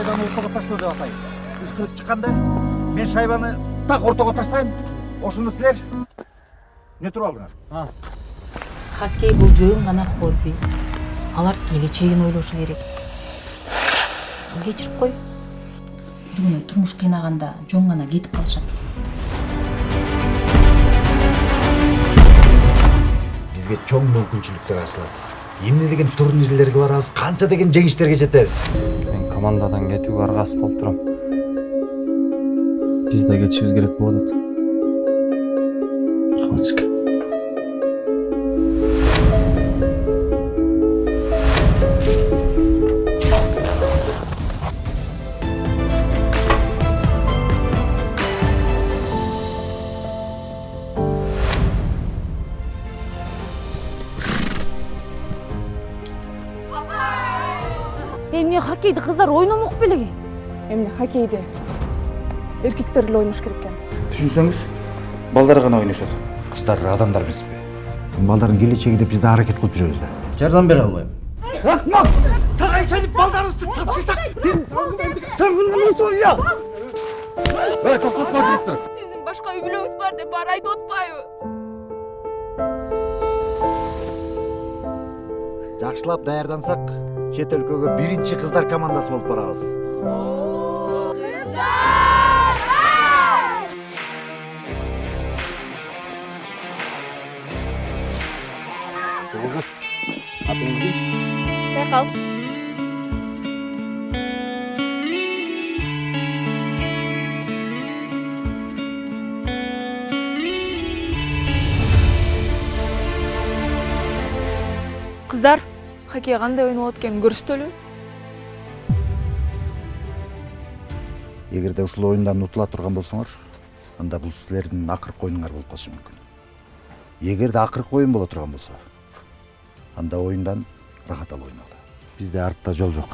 шайбаны ортого таштоо деп атайбыз. Ишкилик чыкканда мен шайбаны так ортого таштайм. Ошону силер не туруп алдыңар? Хоккей бул жөн гана хобби. Алар келечегин ойлошу керек. Кечирип кой. Бир күнү турмуш кыйнаганда жөн гана кетип калышат. Бизге чоң мүмкүнчүлүктөр ачылат. Эмне деген турнирлерге барабыз, канча деген жеңиштерге жетебиз. Мен командадан кетүүгө аргасыз болуп турам. Биз да кетишибиз керек болуп атат. Рахмат. Эмне хоккейди кыздар ойномок белеги? Эмне хоккейди эркектер эле ойнош керек экен. Түшүнсөңүз, балдар гана ойношот. Кыздар адамдар эмеспи? Балдардын келечеги деп биз да аракет кылып жүрөбүз да. Жардам бере албайм. Рахмат! Сага ишенип балдарыңызды тапшырсак, сен кылмысың я. Токтотпо жигиттер. Сиздин башка үй бүлөңүз бар деп баары айтып атпайбы? Жакшылап даярдансак, чет өлкөгө биринчи кыздар командасы болуп барабыз. Сагыз. Атыңызды? Сайкал. Кыздар, хоккей кандай ойнолот экенин көрсөтөлү? Эгерде ушул оюндан утула турган болсоңор, анда бул силердин акыркы оюнуңар болуп калышы мүмкүн. Эгерде акыркы оюн боло турган болсо, анда оюндан рахат алып ойногула. Бизде артта жол жок.